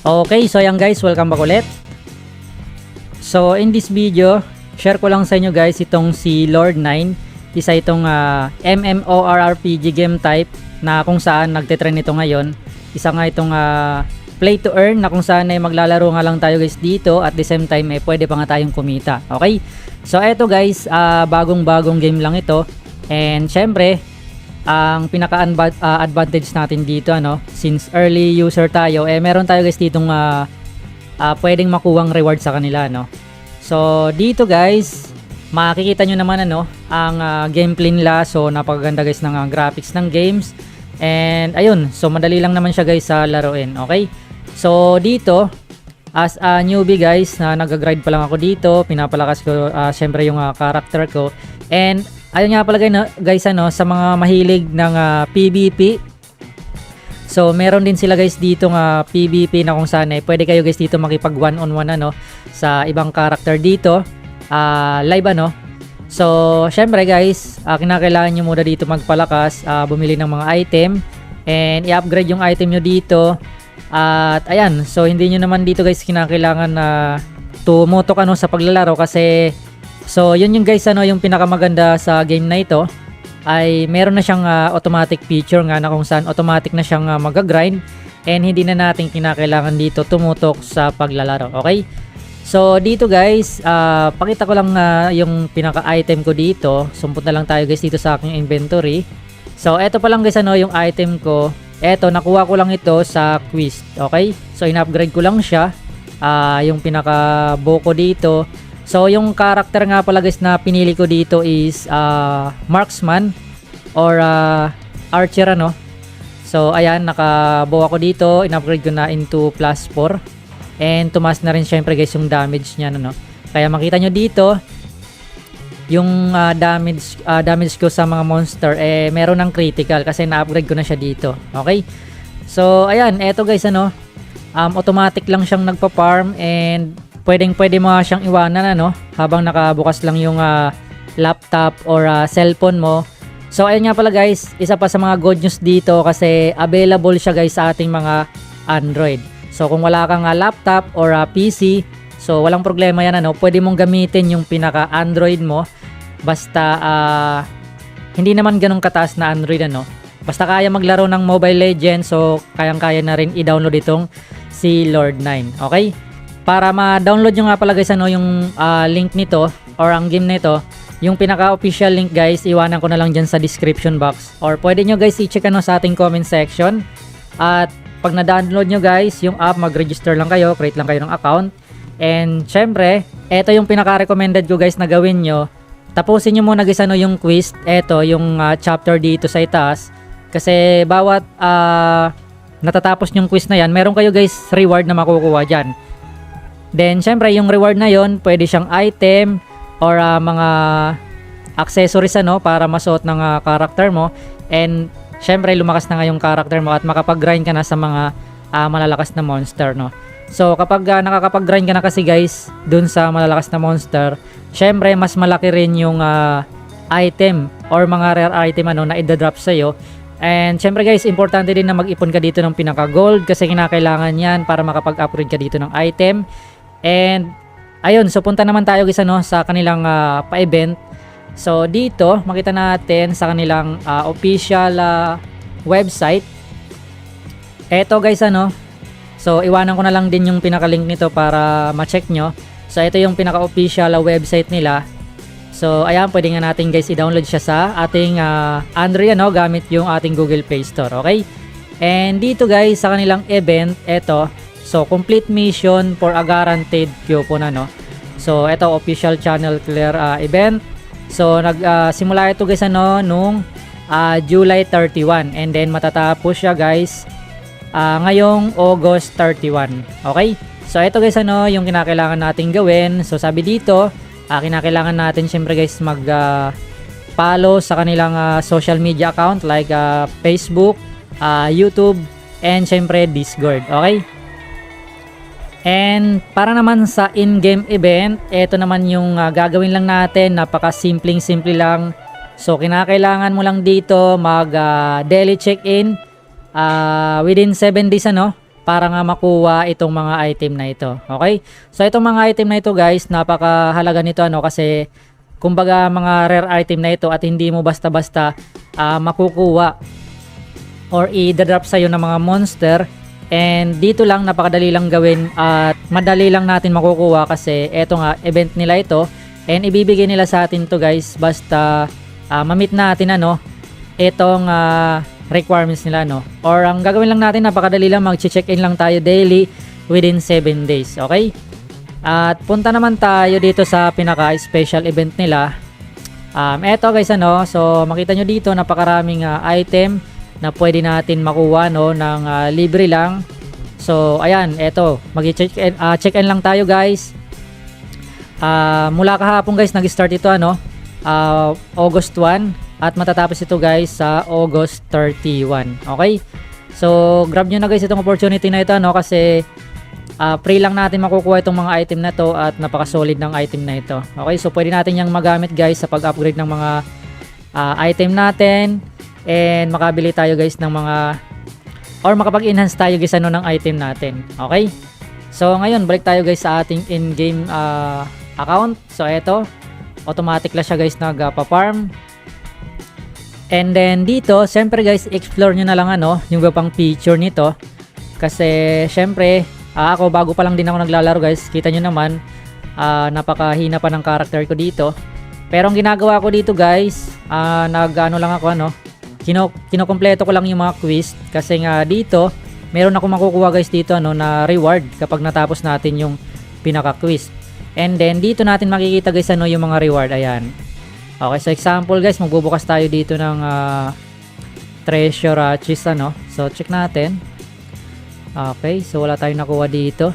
Okay, so ayan guys, welcome back ulit. So in this video, share ko lang sa inyo guys itong si Lord 9. Isa itong MMORPG game type na kung saan nagtitrend ito ngayon. Isa nga itong play to earn na kung saan ay maglalaro nga lang tayo guys dito at the same time pwede pa nga tayong kumita. Okay, so eto guys, bagong game lang ito. And syempre, ang pinaka-advantage natin dito since early user tayo, meron tayo guys ditong pwedeng makuwang reward sa kanila So dito guys, makikita nyo naman ang gameplay nila. So napakaganda guys ng graphics ng games. And ayun, so madali lang naman siya guys sa laruin. Okay, so dito as a newbie guys, na nag-grind pa lang ako dito, pinapalakas ko syempre yung character ko. And ayun nga pala guys sa mga mahilig ng PvP. So meron din sila guys dito PvP na kung saan pwede kayo guys dito makipag one on one sa ibang character dito live So syempre guys, kinakailangan nyo muna dito magpalakas, bumili ng mga item and i-upgrade yung item nyo dito. At ayan, so hindi nyo naman dito guys kinakailangan na tumutok sa paglalaro kasi so yun yung guys yung pinakamaganda sa game na ito ay meron na siyang automatic feature nga na kung saan automatic na siyang mag-grind and hindi na natin kinakailangan dito tumutok sa paglalaro. Okay, so dito guys, pakita ko lang yung pinaka-item ko dito. Sumpot na lang tayo guys dito sa aking inventory. So eto pa lang guys yung item ko. Eto, nakuha ko lang ito sa quest. Okay, so in-upgrade ko lang siya, yung pinaka-bow ko dito. So yung character nga pala guys na pinili ko dito is marksman or archer So ayan, nakabow ako dito, in-upgrade ko na into +4 and tumas na rin syempre guys yung damage niya Kaya makita nyo dito yung damage ko sa mga monster meron ng critical kasi na-upgrade ko na siya dito. Okay, so ayan, eto guys automatic lang siyang nagpa-farm and pwede mo siyang iwanan habang nakabukas lang yung laptop or cellphone mo. So ayun nga pala guys, isa pa sa mga good news dito kasi available siya guys sa ating mga Android. So kung wala kang laptop or PC, so walang problema yan pwede mong gamitin yung pinaka Android mo basta hindi naman ganun kataas na Android basta kaya maglaro ng Mobile Legends, so kayang-kaya na rin i-download itong si Lord 9. Okay, para ma-download nyo nga pala guys yung link nito or ang game nito, yung pinaka-official link guys, iwanan ko na lang dyan sa description box or pwede nyo guys i-check sa ating comment section. At pag na-download nyo guys yung app, mag-register lang kayo, create lang kayo ng account. And syempre, eto yung pinaka-recommended ko guys na gawin nyo. Tapusin nyo muna guys yung quiz. Eto yung chapter dito sa itaas. Kasi bawat natatapos yung quiz na yan, meron kayo guys reward na makukuha dyan. Then syempre yung reward na yon pwede siyang item or mga accessories para masuot ng character mo. And syempre lumakas na nga yung character mo at makapag-grind ka na sa mga malalakas na monster So kapag nakakapag-grind ka na kasi guys dun sa malalakas na monster, syempre mas malaki rin yung item or mga rare item na i-drop sa'yo. And syempre guys, importante din na mag-ipon ka dito ng pinaka gold kasi kinakailangan yan para makapag-upgrade ka dito ng item. And ayun, so punta naman tayo guys sa kanilang pa-event. So dito makita natin sa kanilang official website. Eto guys so iwanan ko na lang din yung pinaka-link nito para ma-check nyo. So ito yung pinaka-official website nila. So ayan, pwede nga natin guys i-download siya sa ating Android gamit yung ating Google Play Store. Okay, and dito guys sa kanilang event, eto, so complete mission for a guaranteed coupon So ito official channel clear event. So nagsimula ito guys nung July 31 and then matatapos siya guys ngayong August 31. Okay, so ito guys yung kinakailangan nating gawin. So sabi dito, kinakailangan natin syempre guys mag follow sa kanilang social media account like Facebook, YouTube, and syempre Discord. Okay, and para naman sa in-game event, ito naman yung gagawin lang natin. Napaka-simple lang. So kinakailangan mo lang dito mag daily check-in within 7 days para nga makuha itong mga item na ito. Okay? So itong mga item na ito guys, napakahalaga nito kasi kumbaga mga rare item na ito at hindi mo basta-basta makukuha or i-drop sa'yo ng mga monster. And dito lang napakadali lang gawin at madali lang natin makukuha kasi eto nga event nila ito and ibibigay nila sa atin to guys basta ma-meet natin itong requirements nila or ang gagawin lang natin napakadali lang, mag-check-in lang tayo daily within 7 days. Okay? At punta naman tayo dito sa pinaka special event nila. Eto guys so makita nyo dito napakaraming item na pwede natin makuha ng libre lang. So ayan, eto mag-check-in lang tayo guys. Mula kahapon guys nag-start ito August 1 at matatapos ito guys sa August 31. Okay? So grab nyo na guys itong opportunity na ito kasi free lang natin makukuha itong mga item na to at napaka-solid ng item na ito. Okay? So pwede natin yang magamit guys sa pag-upgrade ng mga item natin and makabili tayo guys ng mga or makapag-enhance tayo guys ng item natin. Okay? So ngayon balik tayo guys sa ating in-game account. So eto, automatic lang siya guys nagpa-farm. And then dito, syempre guys, explore nyo na lang yung iba pang feature nito. Kasi syempre, ako bago pa lang din ako naglalaro guys. Kita nyo naman, napakahina pa ng character ko dito. Pero ang ginagawa ko dito guys, lang ako kinokompleto ko lang yung mga quiz. Kasi nga dito, meron ako makukuha guys dito na reward kapag natapos natin yung pinaka quiz. And then dito natin makikita guys yung mga reward. Ayan. Okay, so example guys, magbubukas tayo dito ng treasure chest So check natin. Okay, so wala tayong nakuha dito.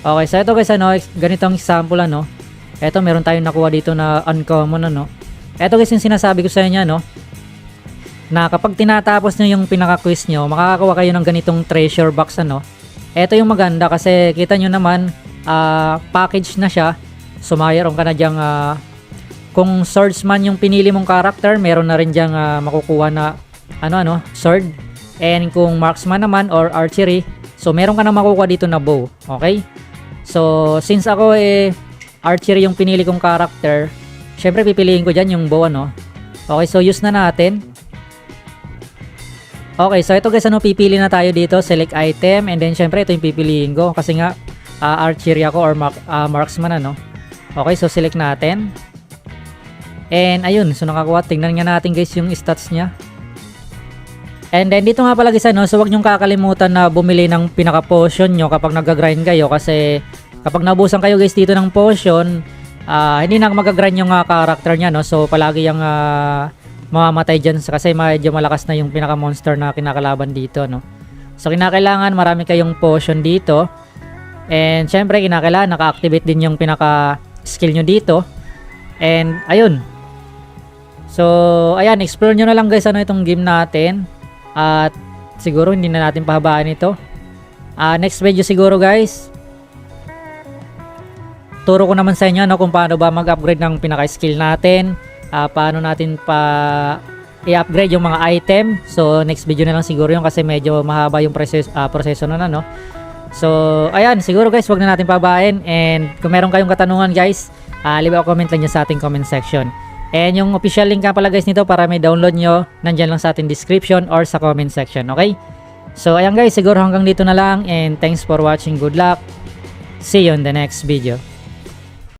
Okay, so ito guys ganitong example Ito meron tayong nakuha dito na uncommon Ito guys yung sinasabi ko sa inyo na kapag tinatapos nyo yung pinaka-quiz nyo, makakakuha kayo ng ganitong treasure box Ito yung maganda kasi kita nyo naman package na siya. So mayroon ka na dyang kung swordsman yung pinili mong character, meron na rin dyang makukuha na sword. And kung marksman naman or archery, so meron ka na makukuha dito na bow. Okay? So since ako archery yung pinili kong character, syempre pipiliin ko dyan yung bow Okay, so use na natin. Okay, so ito guys pipili na tayo dito, select item, and then syempre ito yung pipiliin ko kasi nga archery ako or marksman Okay, so select natin. And ayun, so nakakuha. Tingnan nga natin guys yung stats niya. And then dito nga pala guys so wag niyong kakalimutan na bumili ng pinaka potion nyo kapag nag-grind kayo kasi kapag naubusan kayo guys dito ng potion, hindi na mag-grind yung character niya So palagi yung mamamatay dyan kasi medyo malakas na yung pinaka monster na kinakalaban dito So kinakailangan marami kayong potion dito. And syempre kinakailangan naka-activate din yung pinaka skill nyo dito. And ayun, so ayan, explore nyo na lang guys itong game natin. At siguro hindi na natin pahabaan ito. Next video siguro guys, turo ko naman sa inyo kung paano ba mag-upgrade ng pinaka skill natin, paano natin i-upgrade yung mga item. So next video na lang siguro yun kasi medyo mahaba yung proseso na So ayan, siguro guys wag na natin pabain. And kung meron kayong katanungan guys, leave a comment lang dyan sa ating comment section. And yung official link nga pala guys nito para may download nyo, nandyan lang sa ating description or sa comment section. Okay? So ayan guys, siguro hanggang dito na lang. And thanks for watching. Good luck. See you in the next video.